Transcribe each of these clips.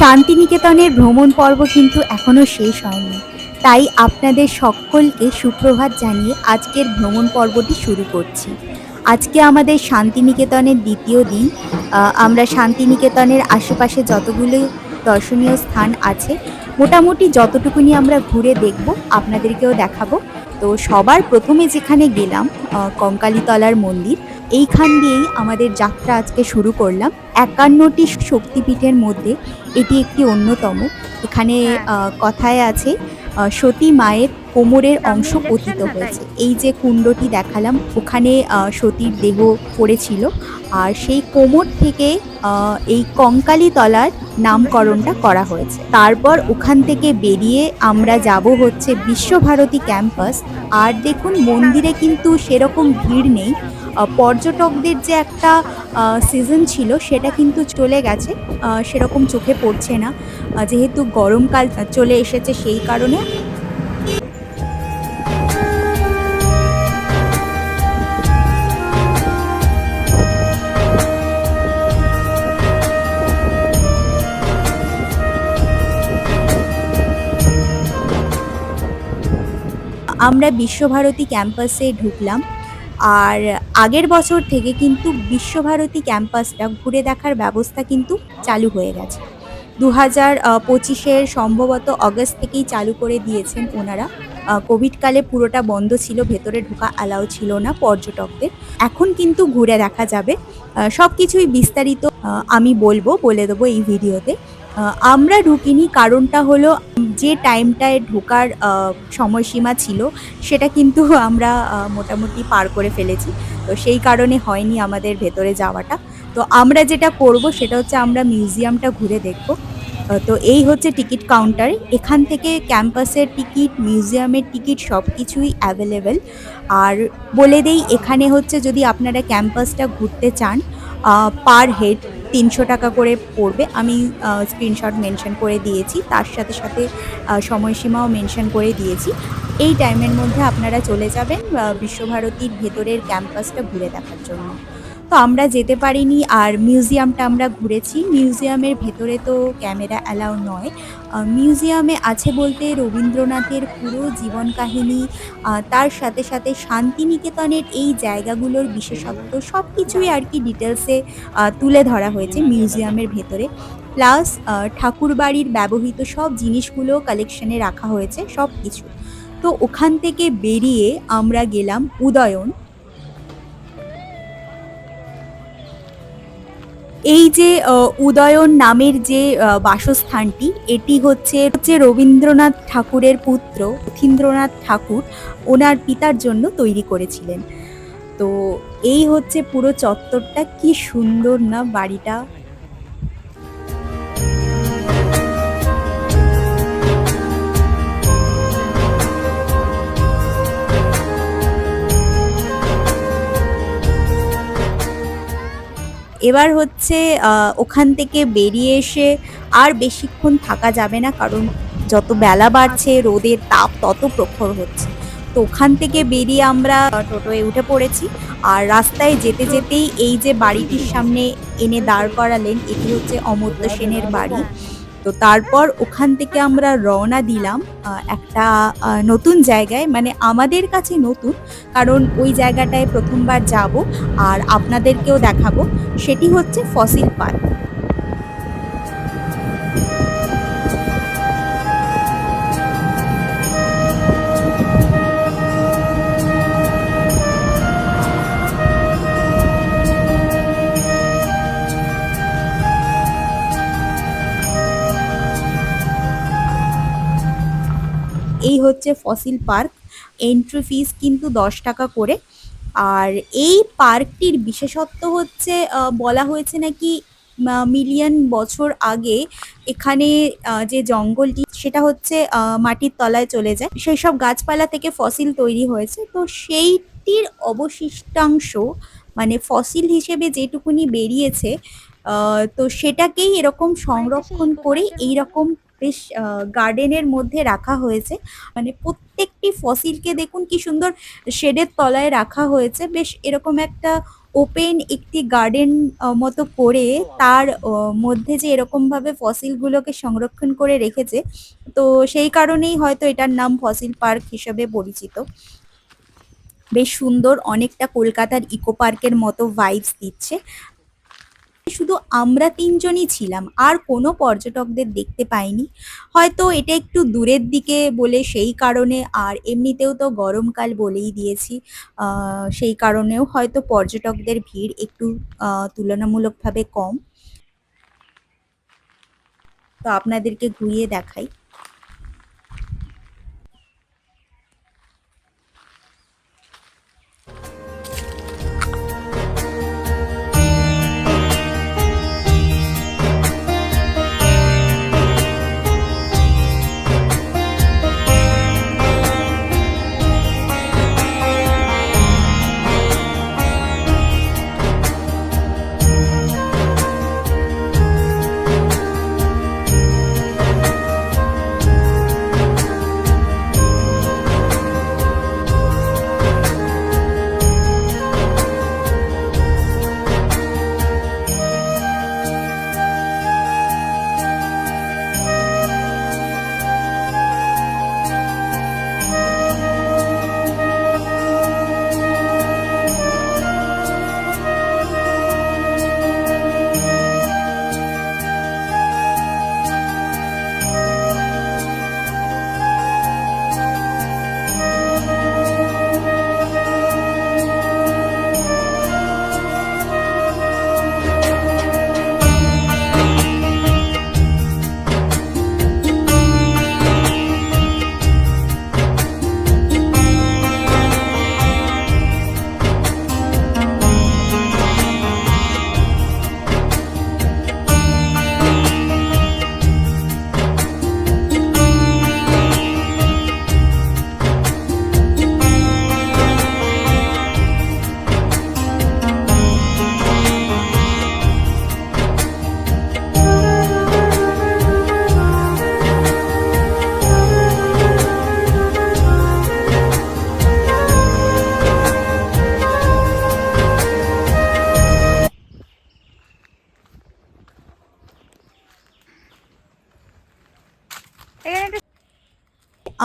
শান্তিনিকেতনের ভ্রমণ পর্ব কিন্তু এখনো শেষ হয়নি। তাই আপনাদের সকলকে সুপ্রভাত জানিয়ে আজকের ভ্রমণ পর্বটি শুরু করছি। আজকে আমাদের শান্তিনিকেতনের দ্বিতীয় দিন। আমরা শান্তিনিকেতনের আশেপাশে যতগুলো দর্শনীয় স্থান আছে, মোটামুটি যতটুকুনি আমরা ঘুরে দেখব, আপনাদেরকেও দেখাবো। তো সবার প্রথমে যেখানে গেলাম, কঙ্কালীতলার মন্দির। এইখান দিয়েই আমাদের যাত্রা আজকে শুরু করলাম। ৫১টি শক্তিপীঠের মধ্যে এটি একটি অন্যতম। এখানে হ্যাঁ, কথায় আছে সতী মায়ের কোমরের অংশ সামনেই দেখছেন পতিত না তাই। হয়েছে। এই যে কুণ্ডটি দেখালাম, ওখানে সতীর দেহ পড়েছিল। আর সেই কোমর থেকে এই কঙ্কালীতলার নামকরণটা করা হয়েছে। তারপর ওখান থেকে বেরিয়ে আমরা যাব হচ্ছে বিশ্বভারতী ক্যাম্পাস। আর দেখুন, মন্দিরে কিন্তু সেরকম ভিড় নেই। পর্যটকদের যে একটা সিজন ছিল সেটা কিন্তু চলে গেছে। সেরকম চোখে পড়ছে না। যেহেতু গরমকাল চলে এসেছে, সেই কারণে আমরা বিশ্বভারতী ক্যাম্পাসে ঢুকলাম। আর আগের বছর থেকে কিন্তু বিশ্বভারতী ক্যাম্পাসটা ঘুরে দেখার ব্যবস্থা কিন্তু চালু হয়ে গেছে। ২০২৫-এর সম্ভবত অগাস্ট থেকেই চালু করে দিয়েছেন ওনারা। কোভিডকালে পুরোটা বন্ধ ছিল, ভেতরে ঢোকা অ্যালাউ ছিল না পর্যটকদের। এখন কিন্তু ঘুরে দেখা যাবে। সব কিছুই বিস্তারিত আমি বলে দেবো এই ভিডিওতে। আমরা ঢুকিনি, কারণটা হলো যে টাইমটায় ঢোকার সময়সীমা ছিল সেটা কিন্তু আমরা মোটামুটি পার করে ফেলেছি। তো সেই কারণে হয়নি আমাদের ভেতরে যাওয়াটা। তো আমরা যেটা করব সেটা হচ্ছে আমরা মিউজিয়ামটা ঘুরে দেখব। তো এই হচ্ছে টিকিট কাউন্টার। এখান থেকে ক্যাম্পাসের টিকিট, মিউজিয়ামের টিকিট সবকিছুই অ্যাভেলেবেল। আর বলে দেই, এখানে হচ্ছে যদি আপনারা ক্যাম্পাসটা ঘুরতে চান, পার হেড ৩০০ টাকা করে পড়বে। আমি স্ক্রিনশট মেনশন করে দিয়েছি। তার সাথে সাথে সময়সীমাও মেনশন করে দিয়েছি। এই টাইমের মধ্যে আপনারা চলে যাবেন বিশ্বভারতীর ভেতরের ক্যাম্পাসটা ঘুরে দেখার জন্য। তো আমরা যেতে পারিনি। আর মিউজিয়ামটা আমরা ঘুরেছি। মিউজিয়ামের ভেতরে তো ক্যামেরা অ্যালাউ নয়। মিউজিয়ামে আছে বলতে রবীন্দ্রনাথের পুরো জীবন কাহিনী, তার সাথে সাথে শান্তিনিকেতনের এই জায়গাগুলোর বিশেষত্ব সব কিছুই আর কি ডিটেলসে তুলে ধরা হয়েছে মিউজিয়ামের ভেতরে। প্লাস ঠাকুরবাড়ির ব্যবহৃত সব জিনিসগুলো কালেকশনে রাখা হয়েছে, সব কিছু। তো ওখান থেকে বেরিয়ে আমরা গেলাম উদয়ন। এই যে উদয়ন নামের যে বাসস্থানটি, এটি হচ্ছে রবীন্দ্রনাথ ঠাকুরের পুত্র যতীন্দ্রনাথ ঠাকুর ওনার পিতার জন্য তৈরি করেছিলেন। তো এই হচ্ছে পুরো চত্বরটা, কি সুন্দর না বাড়িটা! এবার হচ্ছে ওখান থেকে বেরিয়ে এসে আর বেশিক্ষণ থাকা যাবে না, কারণ যত বেলা বাড়ছে আচ্ছা, রোদের তাপ তত প্রখর হচ্ছে। তো ওখান থেকে বেরিয়ে আমরা টোটোয় উঠে পড়েছি। আর রাস্তায় যেতে যেতেই এই যে বাড়িটির সামনে এনে দাঁড় করালেন, এটি হচ্ছে অমর্ত্য সেনের বাড়ি। তো তারপর ওখান থেকে আমরা রওনা দিলাম একটা নতুন জায়গায়, মানে আমাদের কাছে নতুন, কারণ ওই জায়গাটায় প্রথমবার যাব আর আপনাদেরকেও দেখাবো। সেটি হচ্ছে ফসিল পার্ক। এই হচ্ছে ফসিল পার্ক। এন্ট্রি ফিস কিন্তু ১০ টাকা করে। আর এই পার্কটির বিশেষত্ব হচ্ছে, বলা হয়েছে নাকি মিলিয়ন বছর আগে এখানে যে জঙ্গলটি সেটা হচ্ছে মাটির তলায় চলে যায়, সেই সব গাছপালা থেকে ফসিল তৈরি হয়েছে। তো সেইটির অবশিষ্টাংশ, মানে ফসিল হিসেবে যেটুকুনি বেরিয়েছে, তো সেটাকেই এরকম বাড়িতে সেই সংরক্ষণ ইকো করে পার্কের মতো। এইরকম বেশ গার্ডেনের মধ্যে রাখা হয়েছে। মানে প্রত্যেকটি ফসিলকে দেখুন কি সুন্দর শেডের তলায় রাখা হয়েছে। বেশ এরকম একটা ওপেন একটি গার্ডেন মতো করে তার মধ্যে যে এরকমভাবে ফসিলগুলোকে সংরক্ষণ করে রেখেছে, তো সেই কারণেই হয়তো এটার নাম ফসিল পার্ক হিসেবে পরিচিত। বেশ সুন্দর, অনেকটা কলকাতার ইকো পার্কের মতো ভাইবস দিচ্ছে। শুধু আমরা ৩ জনই ছিলাম। আর কোনো পর্যটকদের দেখতে পাইনি। হয়তো এটা একটু দূরের দিকে বলে সেই কারণে, আর এমনিতেও তো গরমকাল বলেই দিয়েছি। আ সেই কারণেও হয়তো পর্যটকদের ভিড় একটু তুলনামূলকভাবে কম। তো আপনাদেরকে ঘুরিয়ে দেখাই।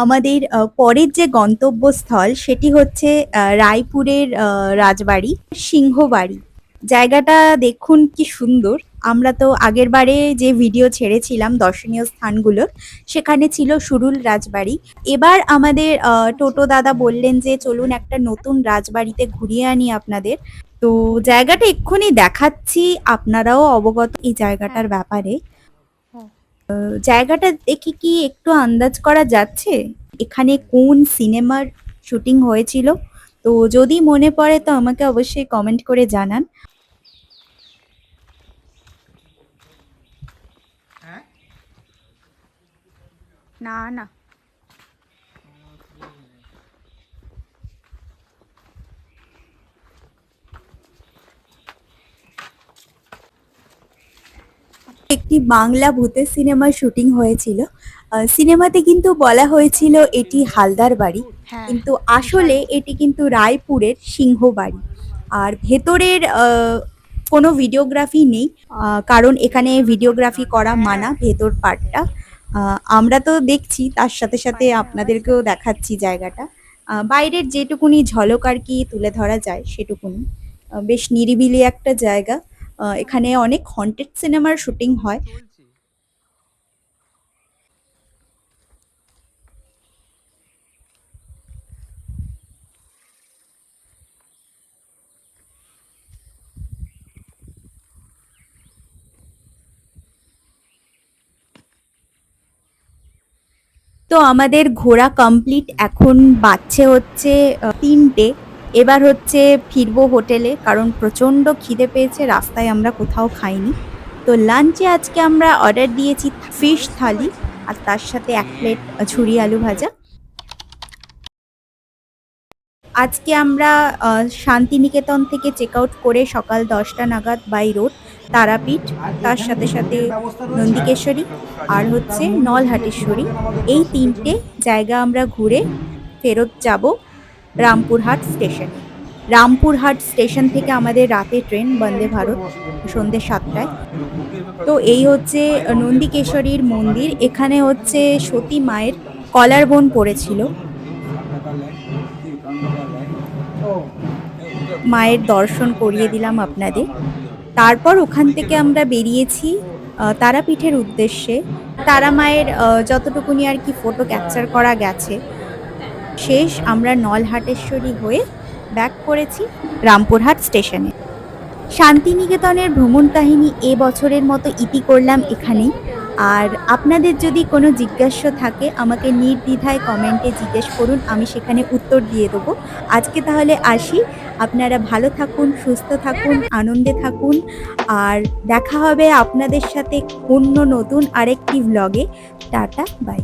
আমাদের পরের যে গন্তব্যস্থল সেটি হচ্ছে রায়পুরের রাজবাড়ি, সিংহবাড়ি। জায়গাটা দেখুন কি সুন্দর। আমরা তো আগের বারে যে ভিডিও ছেড়েছিলাম দর্শনীয় স্থানগুলোর, সেখানে ছিল সুরুল রাজবাড়ি। এবার আমাদের টোটো দাদা বললেন যে চলুন একটা নতুন রাজবাড়িতে ঘুরিয়ে আনি আপনাদের। তো জায়গাটা এক্ষুনি দেখাচ্ছি, আপনারাও অবগত এই জায়গাটার ব্যাপারে। জায়গাটা দেখে কি একটু আন্দাজ করা যাচ্ছে এখানে কোন সিনেমার শুটিং হয়েছিল? তো যদি মনে পড়ে তো আমাকে অবশ্যই কমেন্ট করে জানান। না না। একটি বাংলা ভূতের সিনেমার শুটিং হয়েছিল। সিনেমাতে কিন্তু বলা হয়েছিল এটি হালদার বাড়ি, হ্যাঁ, কিন্তু বিশাল। আসলে এটি কিন্তু রায়পুরের সিংহবাড়ি। আর ভেতরের কোনো ভিডিওগ্রাফি নেই, কারণ এখানে ভিডিওগ্রাফি করা মানা, ভেতর পার্টটা। আমরা তো দেখছি, তার সাথে সাথে পায়ের আওয়াজ। আপনাদেরকেও দেখাচ্ছি জায়গাটা। বাইরের যেটুকুনি ঝলক আর কি তুলে ধরা যায় সেটুকুনি। বেশ নিরিবিলি একটা জায়গা। এখানে অনেক হন্টেড সিনেমার শুটিং হয়। তো আমাদের ঘোরা কমপ্লিট, এখন বাজছে হচ্ছে ৩টে। এবার হচ্ছে ফিরবো হোটেলে, কারণ প্রচণ্ড খিদে পেয়েছে, রাস্তায় আমরা কোথাও খাইনি। তো লাঞ্চে আজকে আমরা অর্ডার দিয়েছি ফিশ থালি, আর তার সাথে ১ প্লেট ঝুরি আলু ভাজা। আজকে আমরা শান্তিনিকেতন থেকে চেক আউট করে সকাল ১০টা নাগাদ বাই রোড তারাপীঠ, তার সাথে সাথে নন্দিকেশ্বরী আর হচ্ছে নলহাটেশ্বরী, এই ৩টে জায়গা আমরা ঘুরে ফেরত যাব রামপুরহাট স্টেশনে। রামপুরহাট স্টেশন থেকে আমাদের রাতে ট্রেন বন্দে ভারত সন্ধ্যে 7টায়। তো এই হচ্ছে নন্দিকেশ্বরীর মন্দির। এখানে হচ্ছে সতী মায়ের কলার বোন পড়েছিল। মায়ের দর্শন করিয়ে দিলাম আপনাদের। তারপর ওখান থেকে আমরা বেরিয়েছি তারাপীঠের উদ্দেশ্যে। তারা মায়ের যতটুকুনি আর কি ফটো ক্যাপচার করা গেছে শেষ আমরা নলহাটেশ্বরী হয়ে ব্যাক করেছি রামপুরহাট স্টেশনে। শান্তিনিকেতনের ভ্রমণ কাহিনী এ বছরের মতো ইতি করলাম এখানেই। আর আপনাদের যদি কোনো জিজ্ঞাস্য থাকে আমাকে নির্দ্বিধায় কমেন্টে জিজ্ঞেস করুন, আমি সেখানে উত্তর দিয়ে দেবো। আজকে তাহলে আসি। আপনারা ভালো থাকুন, সুস্থ থাকুন, আনন্দে থাকুন। আর দেখা হবে আপনাদের সাথে অন্য নতুন আরেকটি ভ্লগে। Tata, by.